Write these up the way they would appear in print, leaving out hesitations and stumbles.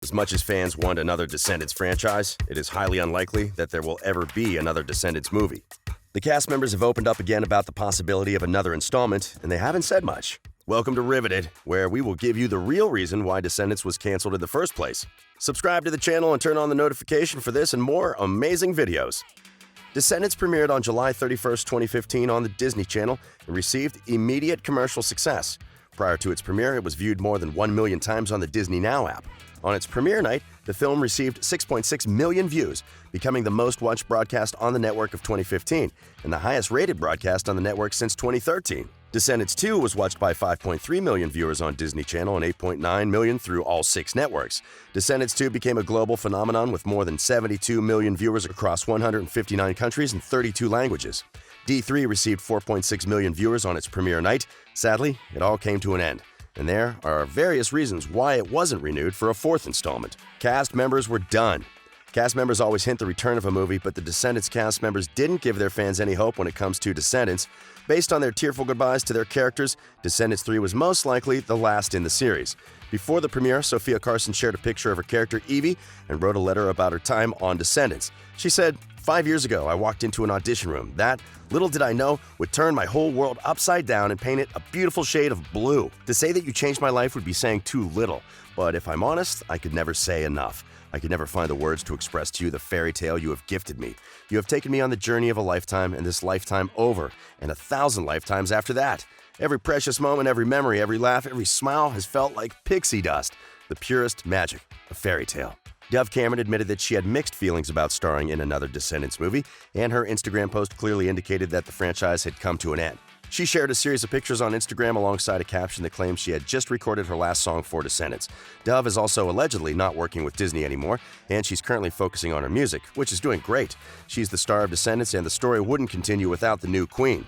As much as fans want another Descendants franchise, it is highly unlikely that there will ever be another Descendants movie. The cast members have opened up again about the possibility of another installment, and they haven't said much. Welcome to Riveted, where we will give you the real reason why Descendants was canceled in the first place. Subscribe to the channel and turn on the notification for this and more amazing videos. Descendants premiered on July 31st, 2015 on the Disney Channel and received immediate commercial success. Prior to its premiere, it was viewed more than 1 million times on the Disney Now app. On its premiere night, the film received 6.6 million views, becoming the most-watched broadcast on the network of 2015 and the highest-rated broadcast on the network since 2013. Descendants 2 was watched by 5.3 million viewers on Disney Channel and 8.9 million through all 6 networks. Descendants 2 became a global phenomenon with more than 72 million viewers across 159 countries and 32 languages. D3 received 4.6 million viewers on its premiere night. Sadly, it all came to an end, and there are various reasons why it wasn't renewed for a 4th installment. Cast members were done. Cast members always hint the return of a movie, but the Descendants cast members didn't give their fans any hope when it comes to Descendants. Based on their tearful goodbyes to their characters, Descendants 3 was most likely the last in the series. Before the premiere, Sophia Carson shared a picture of her character Evie and wrote a letter about her time on Descendants. She said, "5 years ago, I walked into an audition room that, little did I know, would turn my whole world upside down and paint it a beautiful shade of blue. To say that you changed my life would be saying too little, but if I'm honest, I could never say enough. I could never find the words to express to you the fairy tale you have gifted me. You have taken me on the journey of a lifetime, and this lifetime over, and 1,000 lifetimes after that. Every precious moment, every memory, every laugh, every smile has felt like pixie dust, the purest magic of fairy tale." Dove Cameron admitted that she had mixed feelings about starring in another Descendants movie, and her Instagram post clearly indicated that the franchise had come to an end. She shared a series of pictures on Instagram alongside a caption that claims she had just recorded her last song for Descendants. Dove is also allegedly not working with Disney anymore, and she's currently focusing on her music, which is doing great. She's the star of Descendants, and the story wouldn't continue without the new queen.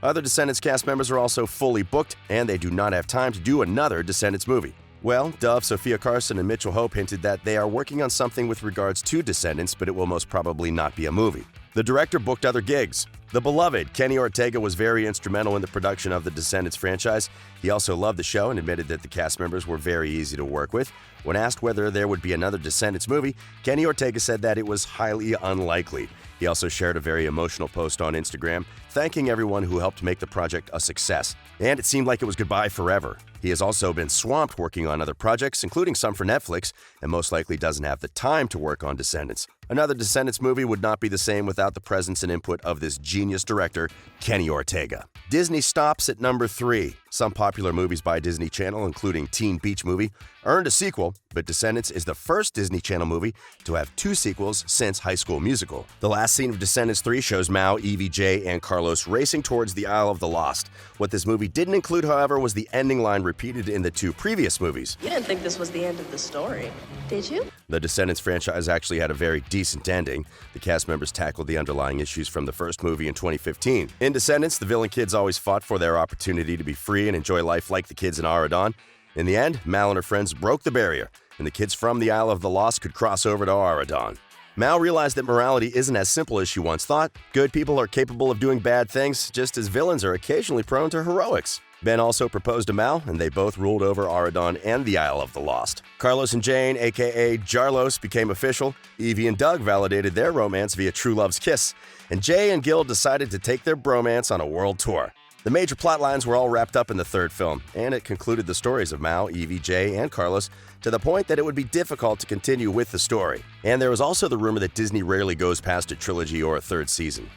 Other Descendants cast members are also fully booked, and they do not have time to do another Descendants movie. Well, Dove, Sophia Carson, and Mitchell Hope hinted that they are working on something with regards to Descendants, but it will most probably not be a movie. The director booked other gigs. The beloved Kenny Ortega was very instrumental in the production of the Descendants franchise. He also loved the show and admitted that the cast members were very easy to work with. When asked whether there would be another Descendants movie, Kenny Ortega said that it was highly unlikely. He also shared a very emotional post on Instagram, thanking everyone who helped make the project a success. And it seemed like it was goodbye forever. He has also been swamped working on other projects, including some for Netflix, and most likely doesn't have the time to work on Descendants. Another Descendants movie would not be the same without the presence and input of this genius director, Kenny Ortega. Disney stops at number 3. Some popular movies by Disney Channel, including Teen Beach Movie, earned a sequel, but Descendants is the first Disney Channel movie to have 2 sequels since High School Musical. The last scene of Descendants 3 shows Mao, Evie, Jay, and Carlos racing towards the Isle of the Lost. What this movie didn't include, however, was the ending line repeated in the 2 previous movies. You didn't think this was the end of the story, did you? The Descendants franchise actually had a very decent ending. The cast members tackled the underlying issues from the first movie in 2015. In Descendants, the villain kids always fought for their opportunity to be free and enjoy life like the kids in Aradon. In the end, Mal and her friends broke the barrier, and the kids from the Isle of the Lost could cross over to Aradon. Mal realized that morality isn't as simple as she once thought. Good people are capable of doing bad things, just as villains are occasionally prone to heroics. Ben also proposed to Mal, and they both ruled over Aradon and the Isle of the Lost. Carlos and Jane, aka Jarlos, became official. Evie and Doug validated their romance via True Love's kiss, and Jay and Gil decided to take their bromance on a world tour. The major plot lines were all wrapped up in the 3rd film, and it concluded the stories of Mal, Evie, Jay, and Carlos to the point that it would be difficult to continue with the story. And there was also the rumor that Disney rarely goes past a trilogy or a 3rd season.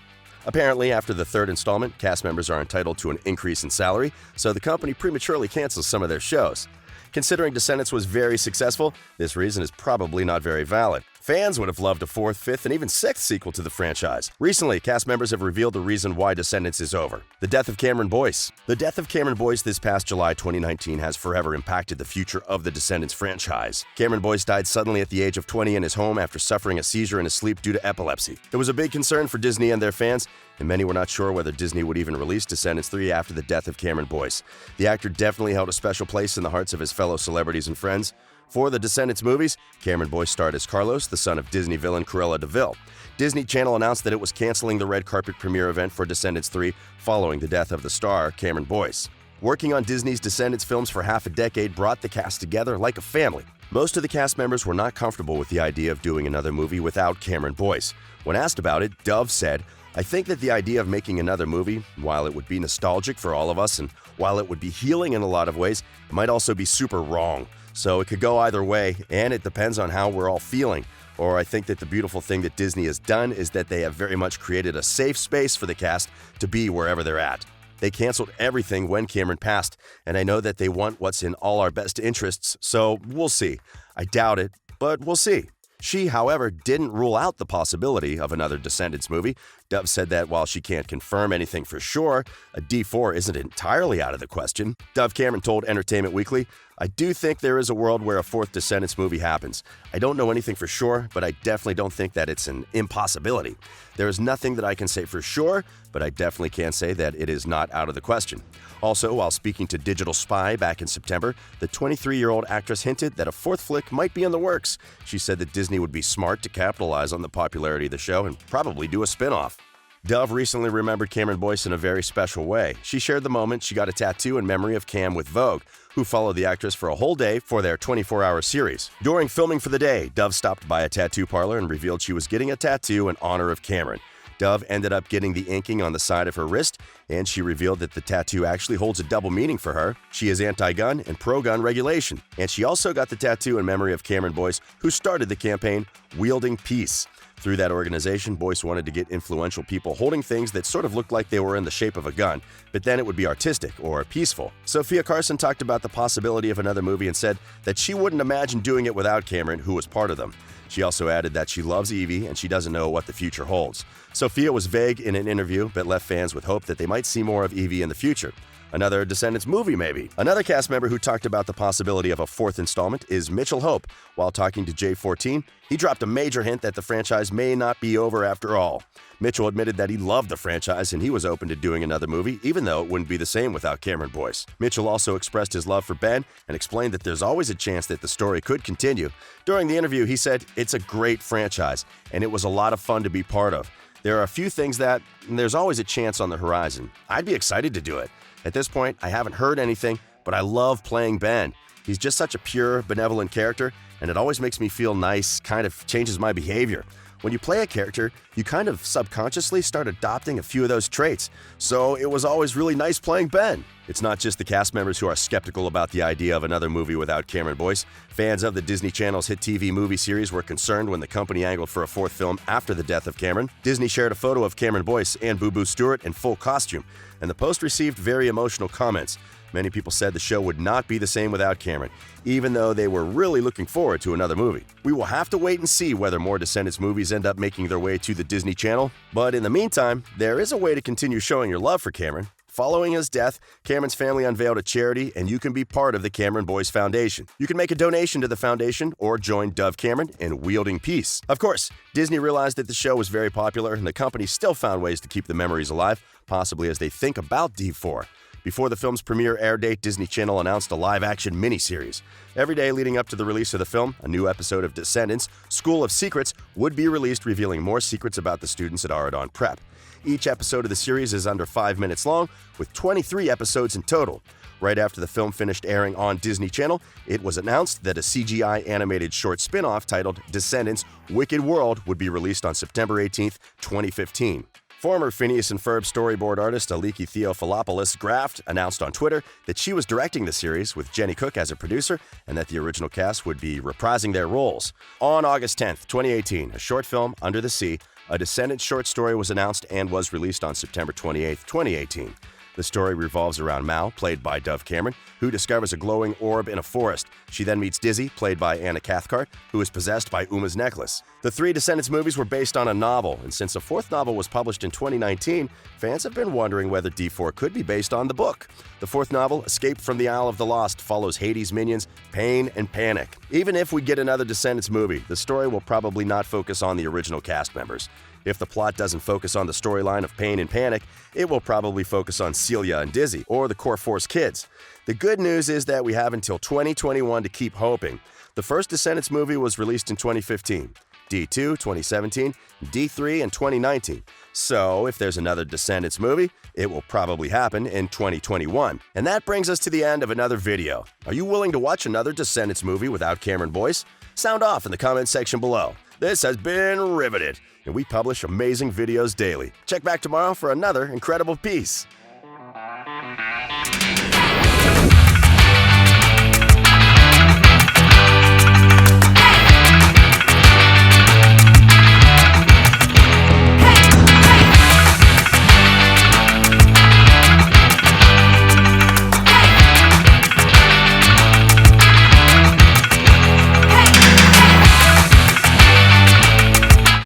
Apparently, after the 3rd installment, cast members are entitled to an increase in salary, so the company prematurely cancels some of their shows. Considering Descendants was very successful, this reason is probably not very valid. Fans would have loved a 4th, 5th, and even 6th sequel to the franchise. Recently, cast members have revealed the reason why Descendants is over: the death of Cameron Boyce. The death of Cameron Boyce this past July 2019 has forever impacted the future of the Descendants franchise. Cameron Boyce died suddenly at the age of 20 in his home after suffering a seizure in his sleep due to epilepsy. It was a big concern for Disney and their fans, and many were not sure whether Disney would even release Descendants 3 after the death of Cameron Boyce. The actor definitely held a special place in the hearts of his fellow celebrities and friends. For the Descendants movies, Cameron Boyce starred as Carlos, the son of Disney villain Cruella de Vil. Disney Channel announced that it was canceling the red carpet premiere event for Descendants 3 following the death of the star, Cameron Boyce. Working on Disney's Descendants films for half a decade brought the cast together like a family. Most of the cast members were not comfortable with the idea of doing another movie without Cameron Boyce. When asked about it, Dove said, "I think that the idea of making another movie, while it would be nostalgic for all of us and while it would be healing in a lot of ways, it might also be super wrong. So it could go either way, and it depends on how we're all feeling. Or I think that the beautiful thing that Disney has done is that they have very much created a safe space for the cast to be wherever they're at. They canceled everything when Cameron passed, and I know that they want what's in all our best interests, so we'll see. I doubt it, but we'll see." She, however, didn't rule out the possibility of another Descendants movie. Dove said that while she can't confirm anything for sure, a D4 isn't entirely out of the question. Dove Cameron told Entertainment Weekly, "I do think there is a world where a fourth Descendants movie happens. I don't know anything for sure, but I definitely don't think that it's an impossibility. There is nothing that I can say for sure, but I definitely can say that it is not out of the question." Also, while speaking to Digital Spy back in September, the 23-year-old actress hinted that a fourth flick might be in the works. She said that Disney would be smart to capitalize on the popularity of the show and probably do a spin-off. Dove recently remembered Cameron Boyce in a very special way. She shared the moment she got a tattoo in memory of Cam with Vogue, who followed the actress for a whole day for their 24-hour series. During filming for the day, Dove stopped by a tattoo parlor and revealed she was getting a tattoo in honor of Cameron. Dove ended up getting the inking on the side of her wrist, and she revealed that the tattoo actually holds a double meaning for her. She is anti-gun and pro-gun regulation, and she also got the tattoo in memory of Cameron Boyce, who started the campaign Wielding Peace. Through that organization, Boyce wanted to get influential people holding things that sort of looked like they were in the shape of a gun, but then it would be artistic or peaceful. Sophia Carson talked about the possibility of another movie and said that she wouldn't imagine doing it without Cameron, who was part of them. She also added that she loves Evie and she doesn't know what the future holds. Sophia was vague in an interview, but left fans with hope that they might see more of Evie in the future. Another Descendants movie, maybe. Another cast member who talked about the possibility of a fourth installment is Mitchell Hope. While talking to J14, he dropped a major hint that the franchise may not be over after all. Mitchell admitted that he loved the franchise and he was open to doing another movie, even though it wouldn't be the same without Cameron Boyce. Mitchell also expressed his love for Ben and explained that there's always a chance that the story could continue. During the interview, he said, "It's a great franchise, and it was a lot of fun to be part of. There are a few things that there's always a chance on the horizon. I'd be excited to do it. At this point, I haven't heard anything, but I love playing Ben. He's just such a pure, benevolent character, and it always makes me feel nice, kind of changes my behavior. When you play a character, you kind of subconsciously start adopting a few of those traits. So it was always really nice playing Ben." It's not just the cast members who are skeptical about the idea of another movie without Cameron Boyce. Fans of the Disney Channel's hit TV movie series were concerned when the company angled for a fourth film after the death of Cameron. Disney shared a photo of Cameron Boyce and Boo Boo Stewart in full costume, and the post received very emotional comments. Many people said the show would not be the same without Cameron, even though they were really looking forward to another movie. We will have to wait and see whether more Descendants movies end up making their way to the Disney Channel, but in the meantime, there is a way to continue showing your love for Cameron. Following his death, Cameron's family unveiled a charity, and you can be part of the Cameron Boyce Foundation. You can make a donation to the foundation or join Dove Cameron in Wielding Peace. Of course, Disney realized that the show was very popular, and the company still found ways to keep the memories alive, possibly as they think about D4. Before the film's premiere air date, Disney Channel announced a live-action miniseries. Every day leading up to the release of the film, a new episode of Descendants, School of Secrets, would be released, revealing more secrets about the students at Aradon Prep. Each episode of the series is under 5 minutes long, with 23 episodes in total. Right after the film finished airing on Disney Channel, it was announced that a CGI animated short spin-off titled Descendants: Wicked World would be released on September 18, 2015. Former Phineas and Ferb storyboard artist Aliki Theophilopoulos Graft announced on Twitter that she was directing the series with Jenny Cook as a producer and that the original cast would be reprising their roles. On August 10, 2018, a short film, Under the Sea, a Descendants short story was announced and was released on September 28, 2018. The story revolves around Mal, played by Dove Cameron, who discovers a glowing orb in a forest. She then meets Dizzy, played by Anna Cathcart, who is possessed by Uma's necklace. The 3 Descendants movies were based on a novel, and since a 4th novel was published in 2019, fans have been wondering whether D4 could be based on the book. The 4th novel, Escape from the Isle of the Lost, follows Hades' minions, Pain and Panic. Even if we get another Descendants movie, the story will probably not focus on the original cast members. If the plot doesn't focus on the storyline of Pain and Panic, it will probably focus on Celia and Dizzy, or the Core Force kids. The good news is that we have until 2021 to keep hoping. The first Descendants movie was released in 2015, D2 2017, D3 in 2019. So if there's another Descendants movie, It will probably happen in 2021. And that brings us to the end of another video. Are you willing to watch another Descendants movie without Cameron Boyce? Sound off in the comments section below. This has been Riveted, and we publish amazing videos daily. Check back tomorrow for another incredible piece.